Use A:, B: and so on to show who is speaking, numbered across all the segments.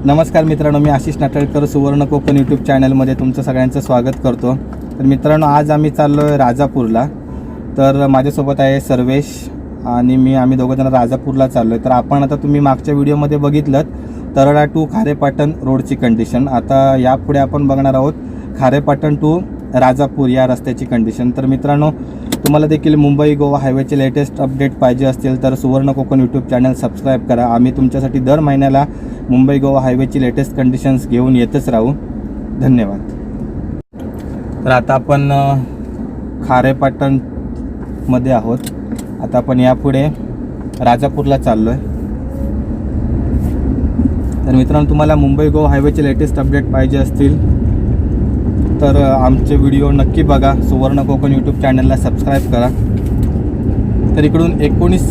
A: नमस्कार मित्रांनो, मी आशिष नाटळकर सुवर्ण कोकण यूट्यूब चॅनलमध्ये तुमचं सगळ्यांचं स्वागत करतो। तर मित्रांनो, आज आम्ही चाललो आहे राजापूरला। तर माझ्यासोबत आहे सर्वेश आणि आम्ही दोघंजण राजापूरला चाललो आहे। तर आपण आता तुम्ही मागच्या व्हिडिओमध्ये बघितलं तरळा टू खारेपाटण रोडची कंडिशन। आता यापुढे आपण बघणार आहोत खारेपाटण टू राजापूर या रस्त्याची कंडिशन। तर मित्रांनो, तुम्हाला देखील मुंबई गोवा हायवेचे लेटेस्ट अपडेट पाहिजे असतील तर सुवर्ण कोकण यूट्यूब चॅनल सबस्क्राईब करा। आम्ही तुमच्यासाठी दर महिन्याला मुंबई गोवा हायवेची लेटेस्ट कंडिशन्स घेऊन येतच राहू। धन्यवाद। तर आता आपण खारेपाटणमध्ये आहोत। आता आपण यापुढे राजापूरला चाललो आहे। तर मित्रांनो, तुम्हाला मुंबई गोवा हायवेचे लेटेस्ट अपडेट पाहिजे असतील तर आमचे व्हिडिओ नक्की बघा। सुवर्ण कोकण यूट्यूब चॅनलला सबस्क्राईब करा। तर इकडून 19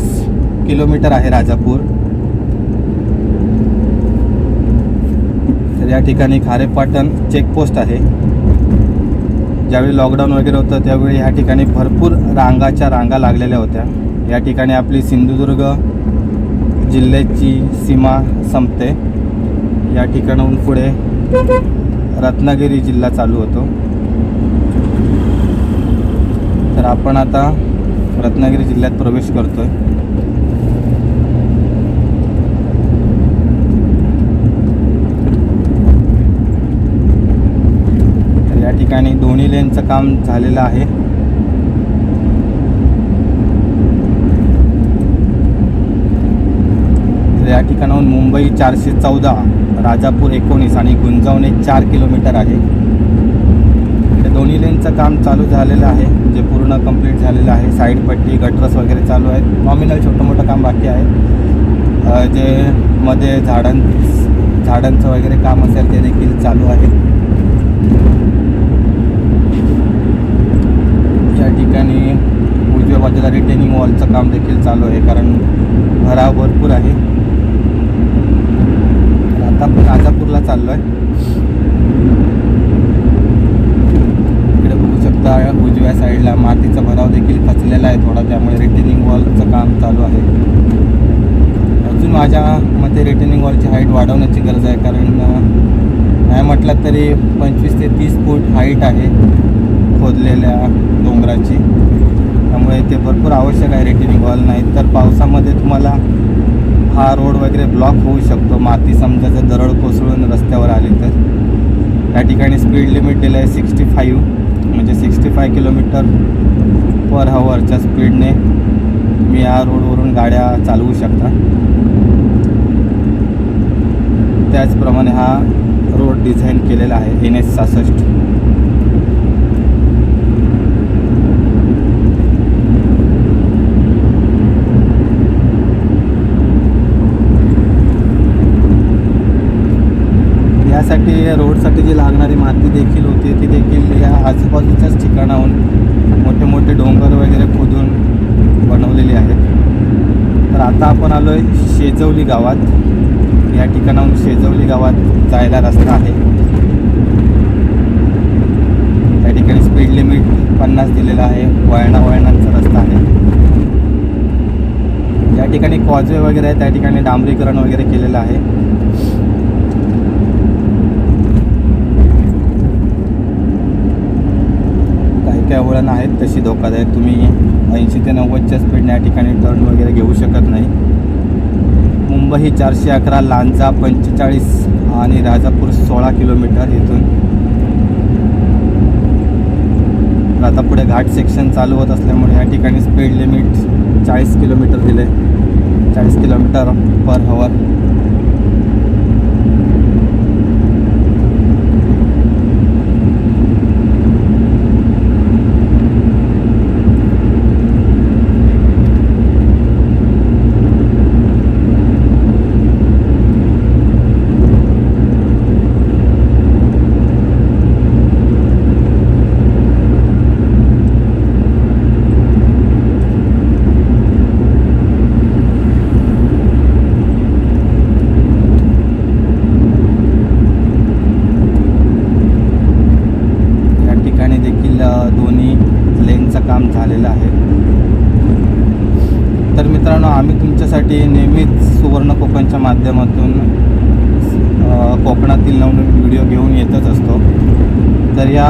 A: किलोमीटर आहे राजापूर। तर या ठिकाणी खारेपाटण चेकपोस्ट आहे। ज्यावेळी लॉकडाऊन वगैरे होतं त्यावेळी ह्या ठिकाणी भरपूर रांगाच्या रांगा लागलेल्या होत्या। या ठिकाणी आपली सिंधुदुर्ग जिल्ह्याची सीमा संपते। या ठिकाणाहून पुढे रत्नागिरी जिल्हा चालू होतो। तर आपण आता रत्नागिरी जिल्ह्यात प्रवेश करतोय। तर या ठिकाणी दोन्ही लेनचं काम झालेलं आहे। तर या ठिकाणाहून मुंबई 414, राजापूर 19 आणि गुंजावणे 4 किलोमीटर आहे। इथे दोन्ही लेनचं काम चालू झालेलं आहे, जे पूर्ण कंप्लीट झालेलं आहे। साईड पट्टी गटरस वगैरे चालू आहेत। नॉमिनल छोटं मोठं काम बाकी आहे। जे मध्ये झाडांचं वगैरे काम असेल ते देखील चालू आहे। या ठिकाणी उजव्या बाजूला रिटेनिंग वॉलचं काम देखील चालू आहे, कारण भराव भरपूर आहे। आता आपण राजापूरला चाललो आहे। इकडे बघू शकता उजव्या साईडला मातीचा भराव देखील खचलेला आहे थोडा, त्यामुळे रिटेनिंग वॉलचं काम चालू आहे। अजून माझ्या मते रिटेनिंग वॉलची हाईट वाढवण्याची गरज आहे, कारण नाही म्हटलं तरी 25 ते 30 फूट हाईट आहे खोदलेल्या डोंगराची। त्यामुळे ते भरपूर आवश्यक आहे रिटेनिंग वॉल, नाही तर पावसामध्ये तुम्हाला हा रोड वगैरे ब्लॉक होऊ शकतो। माती समजा जर दरड कोसळून रस्त्यावर आली तर। या ठिकाणी स्पीड लिमिट दिलं आहे 65, म्हणजे 65 km/hच्या स्पीडने तुम्ही या रोडवरून गाड्या चालवू शकता। त्याचप्रमाणे हा रोड डिझाईन केलेला आहे NH 66। यासाठी रोडसाठी जी लागणारी माती देखील होती ती देखील या आजूबाजूच्याच ठिकाणाहून मोठे मोठे डोंगर वगैरे खोदून बनवलेली आहेत। तर आता आपण आलो आहे शेजवली गावात। या ठिकाणाहून शेजवली गावात जायला रस्ता आहे। या ठिकाणी स्पीड लिमिट 50 दिलेला आहे। वळणांचा रस्ता आहे। या ठिकाणी कॉजवे वगैरे आहे, त्या ठिकाणी डांबरीकरण वगैरे केलेलं आहे। काय वळण आहेत तशी धोकादायक, तुम्ही 80 ते 90च्या स्पीडने या ठिकाणी टर्न वगैरे घेऊ शकत नाही। मुंबई 411, लांजा 45 आणि राजापूर 16 किलोमीटर इथून। आता पुढे घाट सेक्शन चालू होत असल्यामुळे या ठिकाणी स्पीड लिमिट 40 किलोमीटर दिले, 40 km/h। आम्ही तुमच्यासाठी नेहमीच सुवर्ण कोकणच्या माध्यमातून कोकणातील नवनवीन व्हिडिओ घेऊन येतच असतो. तर या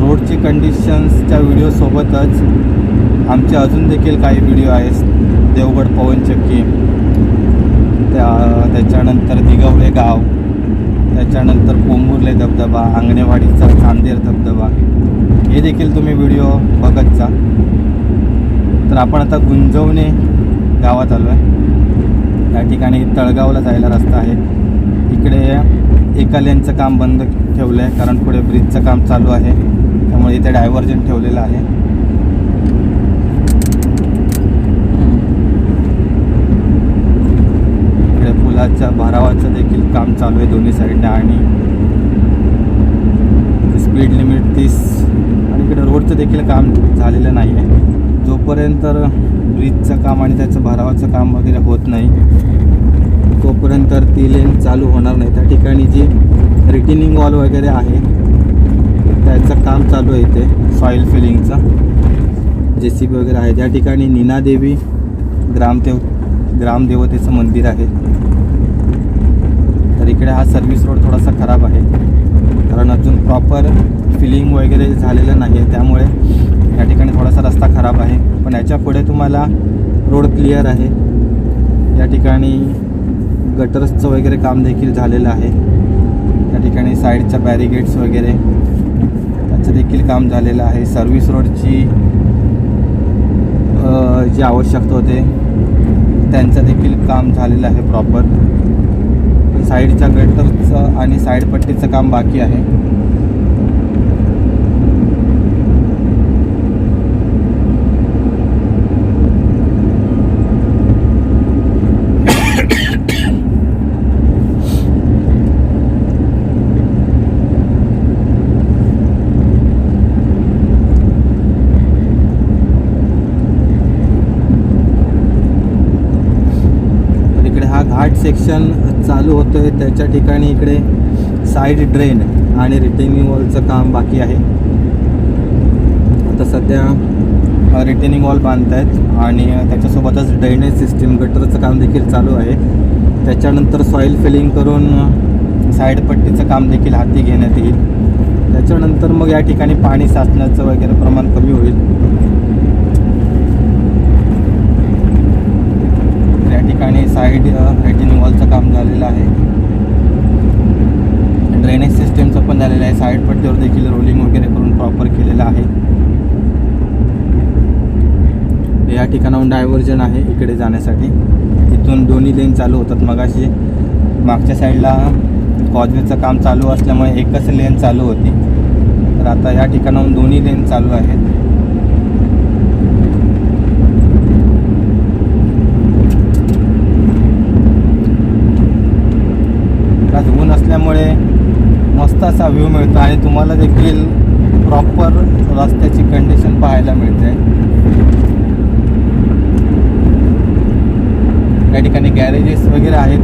A: रोडची कंडिशन्सच्या व्हिडिओसोबतच आमचे अजून देखील काही व्हिडिओ आहेत. देवगड पवनचक्की, त्याच्यानंतर दिगवळे गाव, त्याच्यानंतर पोंबुर्ले धबधबा, आंगणेवाडीचा चांदेर धबधबा, हे देखील तुम्ही व्हिडिओ बघत जा. तर आपण आता गुंजवणे गावात आलो आहे. या ठिकाणी तळगावला जायला रस्ता आहे. इकडे एका लेनचं काम बंद ठेवलं आहे कारण पुढे ब्रिजचं काम चालू आहे, त्यामुळे इथे डायव्हर्जन ठेवलेलं आहे. इकडे पुलाच्या भरावाचं देखील काम चालू आहे दोन्ही साईडने आणि स्पीड लिमिट 30. आणि इकडे रोडचं देखील काम झालेलं नाही आहे. जोपर्यंत ब्रिजचं काम आणि त्याचं भरावाचं काम वगैरे होत नाही तोपर्यंत ती लेन चालू होणार नाही. त्या ठिकाणी जी रिटेनिंग वॉल वगैरे आहे त्याचं काम चालू आहे. इथे सॉईल फिलिंगचं JCB वगैरे आहे. त्या ठिकाणी नीनादेवी ग्रामदेवतेचं मंदिर आहे. तर इकडे हा सर्व्हिस रोड थोडासा खराब आहे कारण अजून प्रॉपर फिलिंग वगैरे झालेलं नाही आहे, त्यामुळे या ठिकाणी थोडासा रस्ता खराब आहे. पण याच्या पुढे तुम्हाला रोड क्लिअर आहे. या ठिकाणी गटर्सचं वगैरे काम देखील झालेलं आहे. या ठिकाणी साईडच्या बॅरिगेट्स वगैरे त्याचं देखील काम झालेलं आहे. सर्व्हिस रोडची जी आवश्यकता होते त्यांचं देखील काम झालेलं आहे प्रॉपर. साईडच्या गटरचं आणि साईडपट्टीचं काम बाकी आहे. घाट सेक्शन चालू होतं आहे त्याच्या ठिकाणी इकडे साईड ड्रेन आणि रिटेनिंग वॉलचं काम बाकी आहे. आता सध्या रिटेनिंग वॉल बांधत आहेत आणि त्याच्यासोबतच ड्रेनेज सिस्टीम गटरचं काम देखील चालू आहे. त्याच्यानंतर सॉईल फिलिंग करून साईडपट्टीचं काम देखील हाती घेण्यात येईल. त्याच्यानंतर मग या ठिकाणी पाणी साचण्याचं वगैरे प्रमाण कमी होईल. या ठिकाणी साईड रिटेनिंग वॉलचं काम झालेलं आहे. ड्रेनेज सिस्टीमचं पण झालेलं आहे. साईड पट्टीवर देखील रोलिंग वगैरे करून प्रॉपर केलेलं आहे. या ठिकाणाहून डायव्हर्जन आहे इकडे जाण्यासाठी. इथून दोन्ही लेन चालू होतात. मगाशी मागच्या साईडला कॉजवेचं काम चालू असल्यामुळे एकच लेन चालू होती, तर आता या ठिकाणाहून दोन्ही लेन चालू आहेत. ऊन असल्यामुळे मस्त असा व्ह्यू मिळतो आणि तुम्हाला देखील प्रॉपर रस्त्याची कंडिशन पाहायला मिळते. या ठिकाणी गॅरेजेस वगैरे आहेत.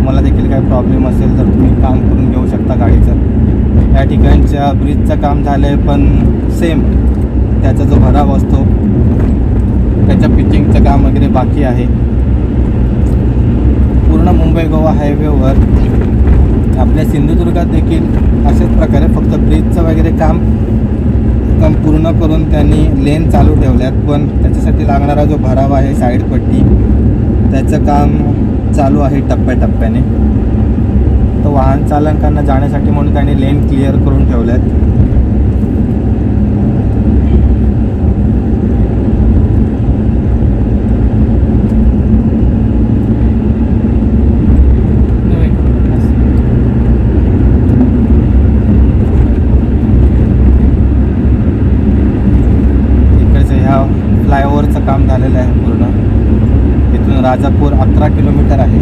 A: मला देखील काही प्रॉब्लेम असेल तर तुम्ही काम करून घेऊ शकता गाडीचं. या ठिकाणच्या ब्रिजचं काम झालं आहे पण सेम त्याचा जो भराव असतो त्याच्या पिचिंगचं काम वगैरे बाकी आहे. पूर्ण मुंबई गोवा हायवेवर आपल्या सिंधुदुर्गात देखील अशाच प्रकारे फक्त ब्रिजचं वगैरे काम पूर्ण करून त्यांनी लेन चालू ठेवल्यात, पण त्याच्यासाठी लागणारा जो भराव आहे साईडपट्टी त्याचं काम चालू आहे टप्प्याटप्प्याने. तर वाहन चालकांना जाण्यासाठी म्हणून त्यांनी लेन क्लिअर करून ठेवल्यात. फ्लायओव्हरचं काम झालेलं आहे पूर्ण. इथून राजापूर 11 किलोमीटर आहे.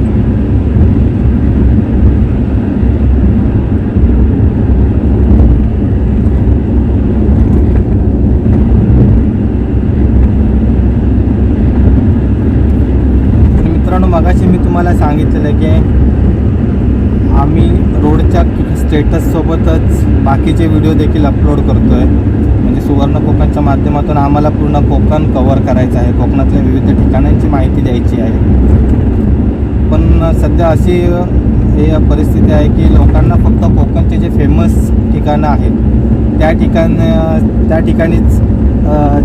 A: मित्रांनो, मगाशी मी तुम्हाला सांगितलेलं की आम्ही रोडच्या स्टेटससोबतच बाकीचे व्हिडिओ देखील अपलोड करतो आहे. म्हणजे सुवर्ण कोकणच्या माध्यमातून आम्हाला पूर्ण कोकण कव्हर करायचं आहे. कोकणातल्या विविध ठिकाणांची माहिती द्यायची आहे. पण सध्या अशी हे परिस्थिती आहे की लोकांना फक्त कोकणचे जे फेमस ठिकाणं आहेत त्या ठिकाणीच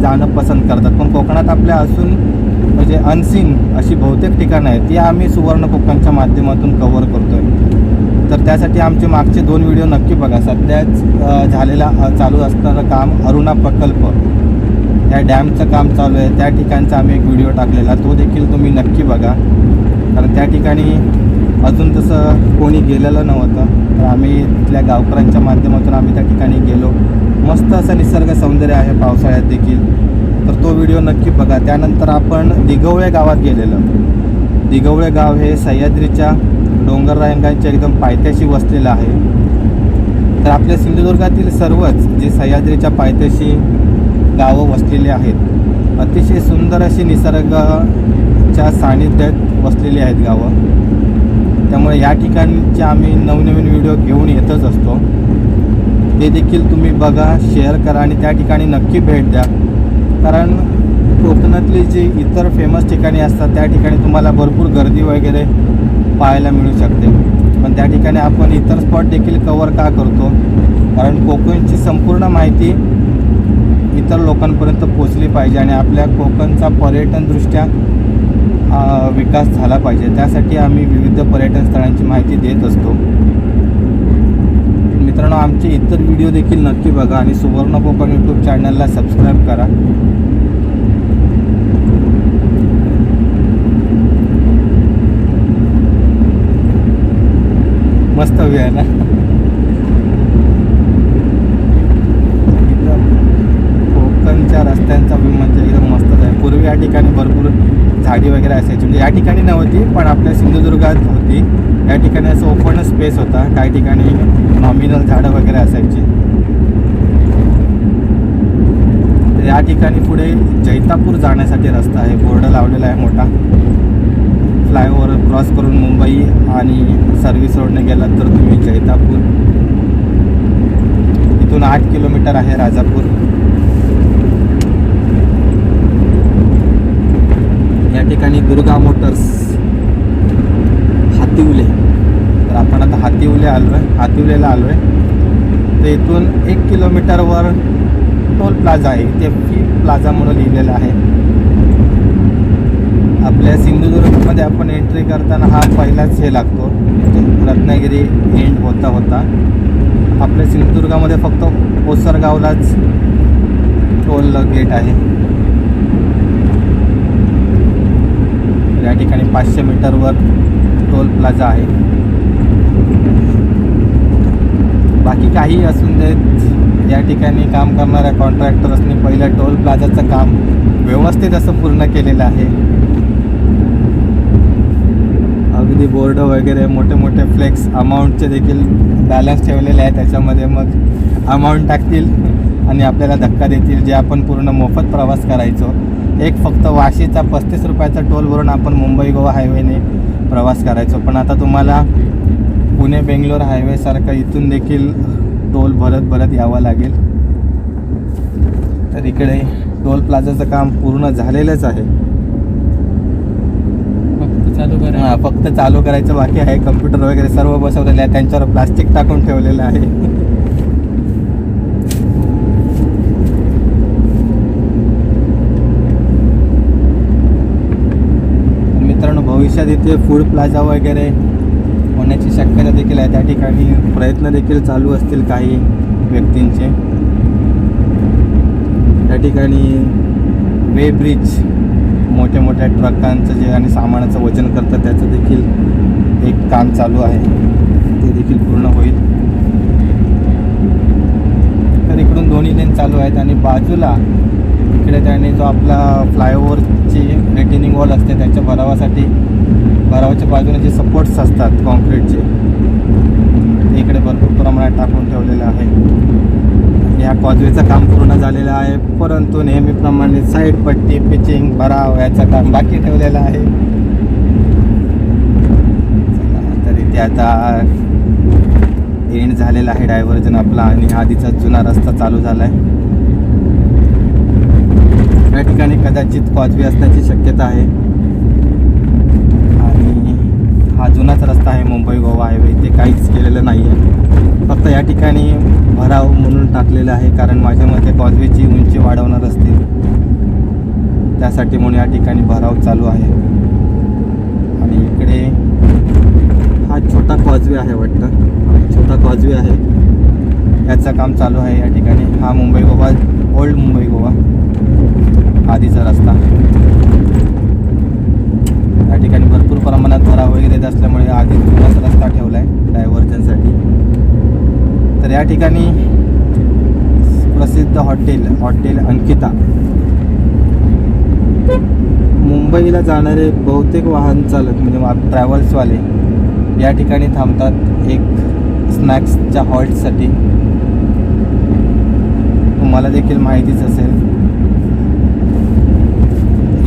A: जाणं पसंत करतात. पण कोकणात आपल्या असून म्हणजे अनसीन अशी बहुतेक ठिकाणं आहेत ती आम्ही सुवर्ण कोकणच्या माध्यमातून कव्हर करतो आहे. तर त्यासाठी आमचे मागचे 2 व्हिडिओ नक्की बघा. सध्याच झालेला चालू असणारं काम अरुणा प्रकल्प, या डॅमचं काम चालू आहे त्या ठिकाणचा आम्ही एक व्हिडिओ टाकलेला, तो देखील तुम्ही नक्की बघा. कारण त्या ठिकाणी अजून तसं कोणी गेलेलं नव्हतं, तर आम्ही तिथल्या गावकऱ्यांच्या माध्यमातून आम्ही त्या ठिकाणी गेलो. मस्त असं निसर्ग सौंदर्य आहे पावसाळ्यात देखील, तर तो व्हिडिओ नक्की बघा. त्यानंतर आपण दिघवळे गावात गेलेलो. दिघवळे गाव हे सह्याद्रीच्या डोंगररांगांच्या एकदम पायथ्याशी वसलेलं आहे. तर आपल्या सिंधुदुर्गातील सर्वच जे सह्याद्रीच्या पायथ्याशी गावं वसलेली आहेत, अतिशय सुंदर अशी निसर्गाच्या सानिध्यात वसलेली आहेत गावं. त्यामुळे या ठिकाणचे आम्ही नवनवीन व्हिडिओ घेऊन येतच असतो. ते देखील तुम्ही बघा, शेअर करा आणि त्या ठिकाणी नक्की भेट द्या. कारण कोकणातली जी इतर फेमस ठिकाणी असतात त्या ठिकाणी तुम्हाला भरपूर गर्दी वगैरे पाहायला मिळू शकते, पण त्या ठिकाणी आपण इतर स्पॉट देखील कवर का करतो? कारण कोकणची संपूर्ण माहिती इतर लोकांपर्यंत पोचली पाहिजे आणि आपल्या कोकणचा पर्यटनदृष्ट्या विकास झाला पाहिजे. त्यासाठी आम्ही विविध पर्यटन स्थळांची माहिती देत असतो. मित्रांनो, आमचे इतर व्हिडिओ देखील नक्की बघा आणि सुवर्ण कोकण यूट्यूब चॅनलला सबस्क्राईब करा. मस्त व्ह्यू आहे ना. कोकणच्या रस्त्यांचा व्ह्यू म्हणजे एकदम मस्तच आहे. पूर्वी या ठिकाणी भरपूर झाडी वगैरे असायची, म्हणजे या ठिकाणी नव्हती पण आपल्या सिंधुदुर्गात होती. या ठिकाणी असं ओपन स्पेस होता, काही ठिकाणी नॉमिनल झाडं वगैरे असायची. तर या ठिकाणी पुढे जैतापूर जाण्यासाठी रस्ता आहे, बोर्ड लावलेला आहे मोठा. फ्लायओव्हर क्रॉस करून मुंबई आणि सर्व्हिस रोडने गेलात तर तुम्ही जैतापूर. इथून 8 किलोमीटर आहे राजापूर. या ठिकाणी दुर्गा मोटर्स, हातिवले. तर आपण आता हातिवलेला आलो आहे. तर इथून 1 किलोमीटरवर टोल प्लाझा आहे, इथे फी प्लाझा म्हणून लिहिलेलं आहे. आपल्या सिंधुदुर्गमध्ये आपण एंट्री करताना हा पहिलाच हे लागतो, रत्नागिरी एंड होता आपल्या सिंधुदुर्गामध्ये फक्त ओसरगावलाच टोल गेट आहे. या ठिकाणी 500 मीटरवर टोल प्लाझा आहे. बाकी काही असून देत, या ठिकाणी काम करणाऱ्या कॉन्ट्रॅक्टर्सनी पहिलं टोल प्लाझाचं काम व्यवस्थित असं पूर्ण केलेलं आहे. अगदी बोर्ड वगैरे मोठे मोठे फ्लेक्स अमाऊंटचे देखील बॅलन्स ठेवलेले आहे. त्याच्यामध्ये मग अमाऊंट टाकतील आणि आपल्याला धक्का देतील, जे आपण पूर्ण मोफत प्रवास करायचो. एक फक्त वाशीचा 35 रुपयाचा टोल भरून आपण मुंबई गोवा हायवेने प्रवास करायचो, पण आता तुम्हाला पुणे बेंगलोर हायवेसारखं इथून देखील टोल भरत यावं लागेल. तर इकडे टोल प्लाझाचं काम पूर्ण झालेलंच आहे, फक्त चालू करायचं बाकी आहे. कम्प्युटर वगैरे सर्व बसवलेले आहे, त्यांच्यावर प्लास्टिक टाकून ठेवलेलं आहे. मित्रांनो, भविष्यात इथे फूड प्लाझा वगैरे होण्याची शक्यता देखील आहे. त्या ठिकाणी प्रयत्न देखील चालू असतील काही व्यक्तींचे. त्या ठिकाणी वे ब्रिज, मोठ्या मोठ्या ट्रकांचं जे आणि सामानाचं वजन करतं त्याचं देखील एक काम चालू आहे, ते देखील पूर्ण होईल. तर इकडून दोन्ही लेन चालू आहेत आणि बाजूला इकडे त्याने जो आपला फ्लायओव्हरची रिटेनिंग वॉल असते त्याच्या भरावाच्या बाजूने जे सपोर्ट्स असतात कॉन्क्रीटचे, ते इकडे भरपूर प्रमाणात टाकून ठेवलेलं आहे. या कॉजवेचं काम पूर्ण झालेलं आहे, परंतु नेहमीप्रमाणे साईड पट्टी, पिचिंग, भराव याचं काम बाकी ठेवलेलं आहे. तरी ते आता एंड झालेला आहे डायव्हर्जन आपला आणि आधीचा जुना रस्ता चालू झाला आहे. या ठिकाणी कदाचित कॉजवे असण्याची शक्यता आहे आणि हा जुनाच रस्ता आहे मुंबई गोवा हायवे. ते काहीच केलेलं नाही आहे. फक्त या ठिकाणी भराव म्हणून टाकलेलं आहे, कारण माझ्या मते कॉजवेची उंची वाढवणार असतील त्यासाठी म्हणून या ठिकाणी भराव चालू आहे. आणि इकडे हा छोटा कॉजवे आहे वाटतं, छोटा कॉजवे आहे, याचं काम चालू आहे या ठिकाणी. हा मुंबई गोवा, ओल्ड मुंबई गोवा आधीचा रस्ता. या ठिकाणी भरपूर प्रमाणात भराव वगैरे येत असल्यामुळे आधी जुनाच रस्ता ठेवला आहे डायव्हर्जनसाठी. तर या ठिकाणी प्रसिद्ध हॉटेल अंकिता. मुंबईला जाणारे बहुतेक वाहन चालक म्हणजे ट्रॅव्हल्सवाले या ठिकाणी थांबतात एक स्नॅक्सच्या हॉल्टसाठी. तुम्हाला देखील माहितीच असेल,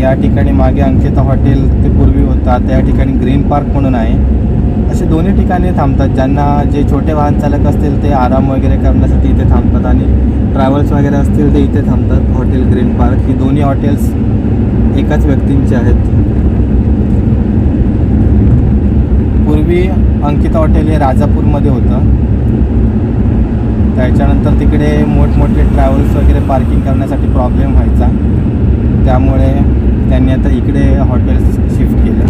A: या ठिकाणी मागे अंकिता हॉटेल ते पूर्वी होतं, आता या ठिकाणी ग्रीन पार्क म्हणून आहे. असे दोन्ही ठिकाणी थांबतात. ज्यांना जे छोटे वाहन चालक असतील ते आराम वगैरे करण्यासाठी इथे थांबतात, आणि ट्रॅव्हल्स वगैरे असतील ते इथे थांबतात. हॉटेल ग्रीन पार्क ही दोन्ही हॉटेल्स एकाच व्यक्तींचे आहेत. पूर्वी अंकिता हॉटेल हे राजापूरमध्ये होतं. त्याच्यानंतर तिकडे मोठमोठे ट्रॅव्हल्स वगैरे पार्किंग करण्यासाठी प्रॉब्लेम व्हायचा, त्यामुळे त्यांनी आता इकडे हॉटेल्स शिफ्ट केले.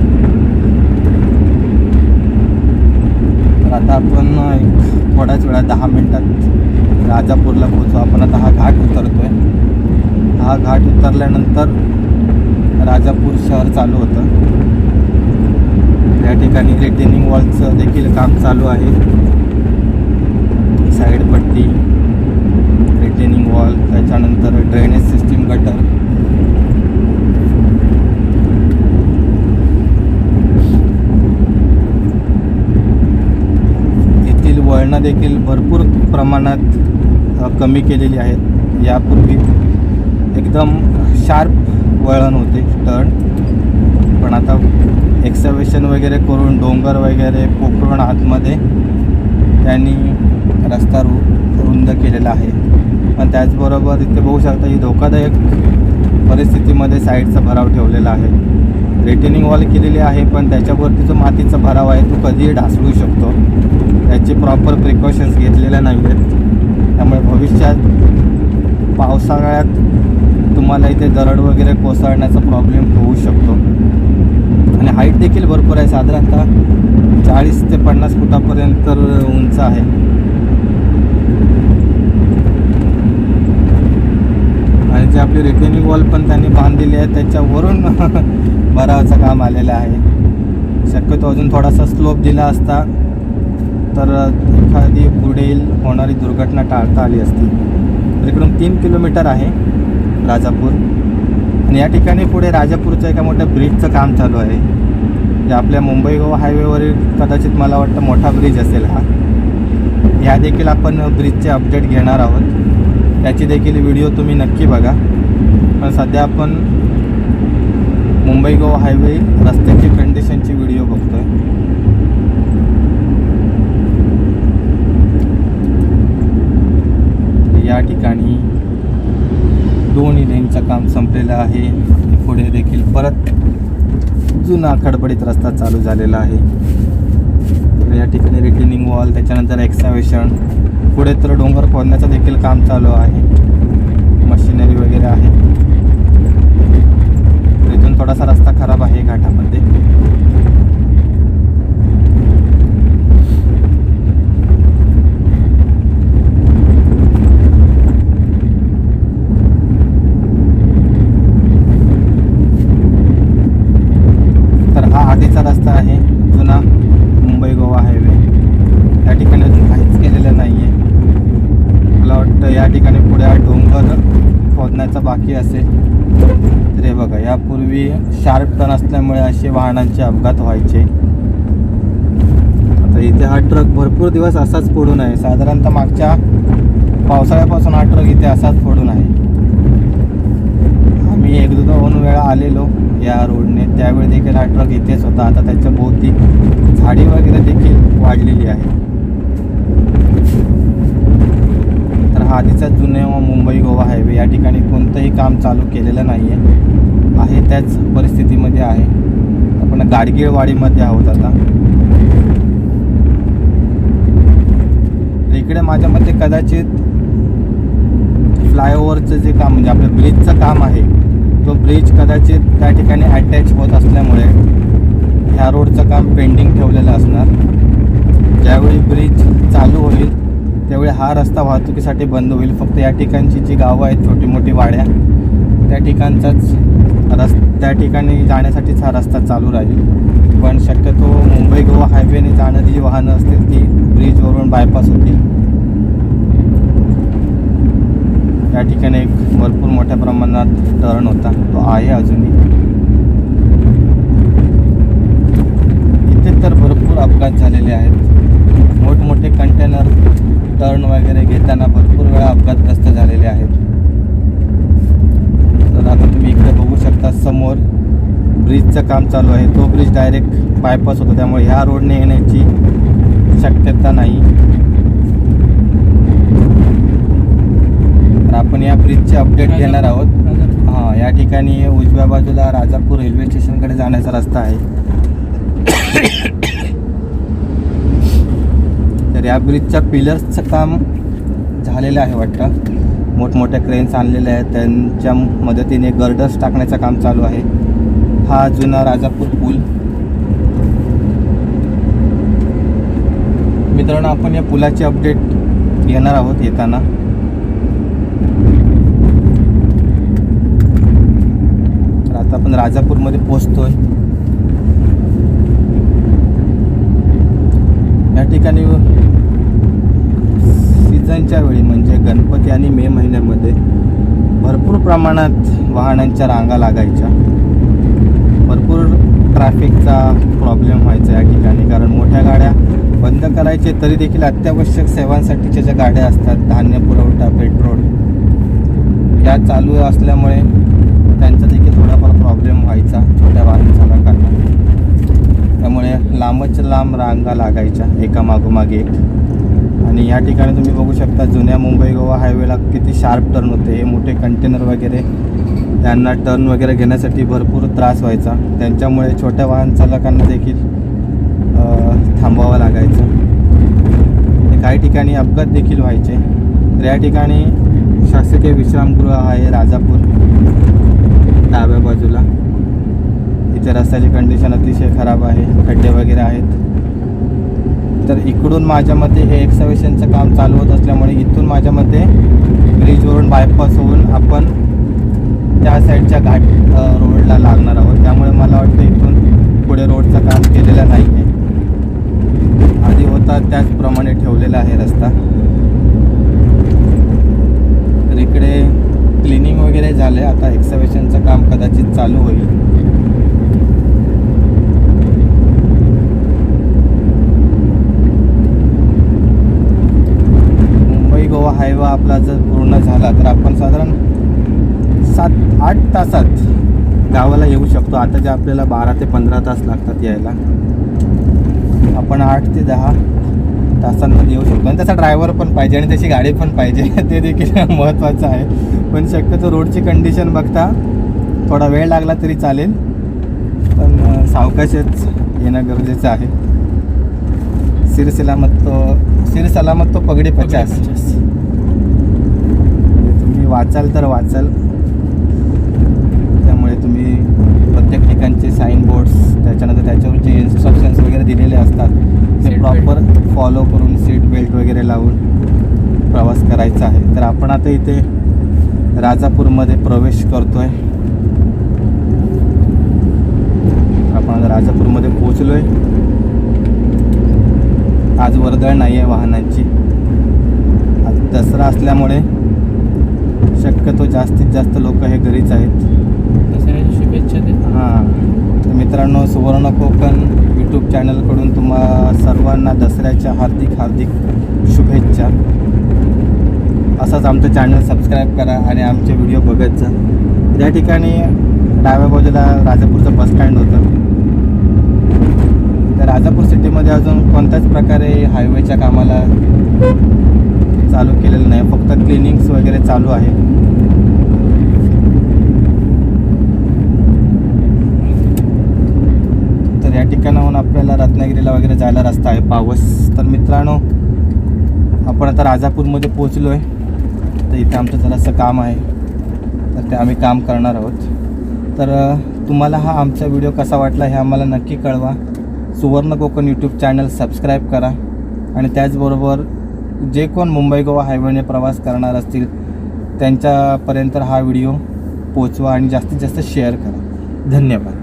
A: तर आता आपण एक थोड्याच वेळात 10 मिनटात राजापूरला पोहोचू. आपण आता हा घाट उतरतोय. हा घाट उतरल्यानंतर राजापूर शहर चालू होतं. या ठिकाणी रिटेनिंग वॉलचं देखील काम चालू आहे. साईड पट्टी, रिटेनिंग वॉल, त्याच्यानंतर ड्रेनेज सिस्टीम, गटर. येथील वळणं देखील भरपूर प्रमाणात कमी केलेली आहेत. यापूर्वी एकदम शार्प वळण होते, टर्न, पण आता एक्सकॅव्हेशन वगैरे करून डोंगर वगैरे पोखरून आतमध्ये त्यांनी रस्ता रुंद केलेला आहे. पण त्याचबरोबर इथे बघू शकता ही धोकादायक परिस्थितीमध्ये साईडचा भराव ठेवलेला आहे. रिटेनिंग वॉल केलेली आहे, पण त्याच्यावरती जो मातीचा भराव आहे तो कधीही ढासळू शकतो. त्याचे प्रॉपर प्रिकॉशन्स घेतलेल्या नाही आहेत. त्यामुळे भविष्यात पावसाळ्यात तुम्हाला इथे दरड वगैरे कोसळण्याचा प्रॉब्लेम होऊ शकतो. आणि हाईट देखील भरपूर आहे, साधारणतः 40 ते 50 फुटापर्यंत उंच आहे. आणि जे आपली रिटेनिंग वॉल पण त्यांनी बांधलेली आहे त्याच्यावरून भरावाचं काम आलेलं आहे. शक्यतो अजून थोडासा स्लोप दिला असता तर एखादी पुढे होणारी दुर्घटना टाळता आली असती. तर इकडून 3 किलोमीटर आहे राजापूर. आणि या ठिकाणी पुढे राजापूरच्या एका मोठ्या ब्रिजचं काम चालू आहे, जे आपल्या मुंबई गोवा हायवेवरील कदाचित मला वाटतं मोठा ब्रिज असेल हा. या देखील आपण ब्रिजचे अपडेट घेणार आहोत, त्याची देखील व्हिडिओ तुम्ही नक्की बघा. पण सध्या आपण मुंबई गोवा हायवे रस्त्याची कंडिशनची व्हिडिओ बघतोय. या ठिकाणी 2 लेनचं काम संपलेलं आहे. पुढे देखील परत जुना खडबडीत रस्ता चालू झालेला आहे. तर या ठिकाणी रिटेनिंग वॉल, त्याच्यानंतर एक्सकॅव्हेशन, पुढे तर डोंगर खोदण्याचं देखील काम चालू आहे, मशिनरी वगैरे आहे. इथून थोडासा रस्ता खराब आहे घाटामध्ये. आधीचा रस्ता आहे जुना मुंबई गोवा हायवे. या ठिकाणी अजून काहीच केलेलं नाही आहे. मला वाटतं या ठिकाणी पुढे डोंगर खोदण्याचा बाकी असेल. तर हे बघा, यापूर्वी शार्प टर्न असल्यामुळे असे वाहनांचे अपघात व्हायचे. आता इथे हा ट्रक भरपूर दिवस असाच पडून आहे. साधारणतः मागच्या पावसाळ्यापासून हा ट्रक इथे असाच पडून आहे. आम्ही 1-2 वेळा आलेलो या रोडने, त्यावेळी देखील हा ट्रक इथेच होता. आता त्याच्या भोवती झाडी वगैरे देखील वाढलेली आहे. तर हा आधीचा जुने मुंबई गोवा हायवे. या ठिकाणी कोणतंही काम चालू केलेलं नाही आहे त्याच परिस्थितीमध्ये आहे. आपण गाडगीळवाडीमध्ये आहोत आता. इकडे माझ्या मते कदाचित फ्लायओव्हरचं जे काम म्हणजे आपलं ब्रिजचं काम आहे, तो ब्रिज कदाचित त्या ठिकाणी अटॅच होत असल्यामुळे ह्या रोडचं काम पेंडिंग ठेवलेलं असणार. ज्यावेळी ब्रिज चालू होईल त्यावेळी हा रस्ता वाहतुकीसाठी बंद होईल. फक्त या ठिकाणची जी गावं आहेत, छोटी मोठी वाड्या, त्या ठिकाणी जाण्यासाठीच हा रस्ता चालू राहील. पण शक्यतो मुंबई गोवा हायवेने जाणारी जी वाहनं असतील ती ब्रिजवरून बायपास होतील. या ठिकाणी एक भरपूर मोठ्या प्रमाणात टर्न होता, तो आहे अजूनही. इथे तर भरपूर अपघात झालेले आहेत. मोठमोठे कंटेनर टर्न वगैरे घेताना भरपूर वेळा अपघातग्रस्त झालेले आहेत. तर आता तुम्ही इकडे बघू शकता, समोर ब्रिजचं काम चालू आहे. तो ब्रिज डायरेक्ट बायपास होतो, त्यामुळे ह्या रोडने येण्याची शक्यता नाही. तर आपण या ब्रिजचे अपडेट घेणार आहोत. हां, या ठिकाणी उजव्या बाजूला राजापूर रेल्वे स्टेशनकडे जाण्याचा रस्ता आहे. तर या ब्रिजच्या पिलर्सचं काम झालेलं आहे वाटतं. मोठमोठ्या क्रेन्स आणलेल्या आहेत, त्यांच्या मदतीने गर्डर्स टाकण्याचं काम चालू आहे. हा जुना राजापूर पूल. मित्रांनो, आपण या पुलाची अपडेट घेणार आहोत येताना. तर आता आपण राजापूरमध्ये पोहोचतोय. या ठिकाणी सीझनच्या वेळी म्हणजे गणपती आणि मे महिन्यामध्ये भरपूर प्रमाणात वाहनांच्या रांगा लागायच्या. भरपूर ट्रॅफिकचा प्रॉब्लेम व्हायचा या ठिकाणी, कारण मोठ्या गाड्या बंद करायचे तरी देखील अत्यावश्यक सेवांसाठीच्या ज्या गाड्या असतात, धान्य पुरवठा, पेट्रोल, या चालू असल्यामुळे त्यांचा देखील थोडाफार प्रॉब्लेम व्हायचा छोट्या वाहन चालकांना. त्यामुळे लांबच्या लांब रांगा लागायच्या एका मागोमाग एक. आणि या ठिकाणी तुम्ही बघू शकता, जुन्या मुंबई गोवा हायवेला किती शार्प टर्न होते. हे मोठे कंटेनर वगैरे त्यांना टर्न वगैरे घेण्यासाठी भरपूर त्रास व्हायचा. त्यांच्यामुळे छोट्या वाहन चालकांना देखील थांबावं लागायचं. काही ठिकाणी अपघात देखील व्हायचे. तर या ठिकाणी शासकीय विश्रामगृह आहे राजापूर, डाव्या बाजूला. इथे रस्त्याची कंडिशन अतिशय खराब आहे, खड्डे वगैरे आहेत. तर इकडून माझ्या मते हे एक्सकॅव्हेशनचं काम चालू होत असल्यामुळे इथून माझ्या मते ब्रिजवरून बायपास होऊन आपण त्या साईडच्या घाट रोडला लागणार आहोत. त्यामुळे मला वाटतं इथून पुढे रोडचं काम केलेलं नाही आहे. आधी होता त्याचप्रमाणे ठेवलेला आहे रस्ता. तर इकडे क्लिनिंग वगैरे झाले, आता एक्सकॅव्हेशनचं काम कदाचित चालू होईल. मुंबई गोवा हायवे आपला जर पूर्ण झाला तर आपण साधारण 7-8 तासात गावाला येऊ शकतो. आता जे आपल्याला 12 ते 15 तास लागतात यायला, आपण 8 ते 10 तासांमध्ये येऊ शकतो. आणि त्याचा ड्रायव्हर पण पाहिजे आणि त्याची गाडी पण पाहिजे, ते देखील महत्त्वाचं आहे. पण शक्यतो रोडची कंडिशन बघता थोडा वेळ लागला तरी चालेल, पण सावकाशच येणं गरजेचं आहे. सिर सलामत तो पगडी 50. तुम्ही वाचाल तर वाचाल. त्यामुळे तुम्ही प्रत्येक ठिकाणचे साईन बोर्ड्स, त्याच्यानंतर त्याच्यावर जे इन्स्ट्रक्शन्स वगैरे दिलेले असतात ते प्रॉपर फॉलो करून सीट बेल्ट वगैरे लावून प्रवास करायचा आहे. तर आपण आता इथे राजापूरमध्ये प्रवेश करतोय. आपण आता राजापूरमध्ये पोहोचलोय. आज वर्दळ नाही आहे वाहनांची. आज दसरा असल्यामुळे शक्यतो जास्तीत जास्त लोक हे घरीच आहेत.
B: दसऱ्याच्या शुभेच्छा दे.
A: हां, तर मित्रांनो, सुवर्ण कोकण यूट्यूब चॅनलकडून तुम्हा सर्वांना दसऱ्याच्या हार्दिक शुभेच्छा. असाच आमचं चॅनल सबस्क्राईब करा आणि आमचे व्हिडिओ बघत जा. या ठिकाणी डाव्या बाजूला राजापूरचं बसस्टँड होतं. तर राजापूर सिटीमध्ये अजून कोणत्याच प्रकारे हायवेच्या कामाला चालू केलेलं नाही, फक्त क्लिनिंग्स वगैरे चालू आहे. तर या ठिकाणी ठिकाणाहून आपल्याला रत्नागिरीला वगैरे जायला रस्ता आहे पावस. तर मित्रांनो, आपण आता राजापूरमध्ये पोचलो आहे. तर इथे आमचं जरासं काम आहे, तर ते आम्ही काम करणार आहोत. तर तुम्हाला हा आमचा व्हिडिओ कसा वाटला हे आम्हाला नक्की कळवा. सुवर्ण कोकण यूट्यूब चॅनल सबस्क्राईब करा आणि त्याचबरोबर जे कोण मुंबई गोवा हायवेने प्रवास करणार असतील त्यांच्यापर्यंत हा व्हिडिओ पोचवा आणि जास्तीत जास्त शेअर करा. धन्यवाद.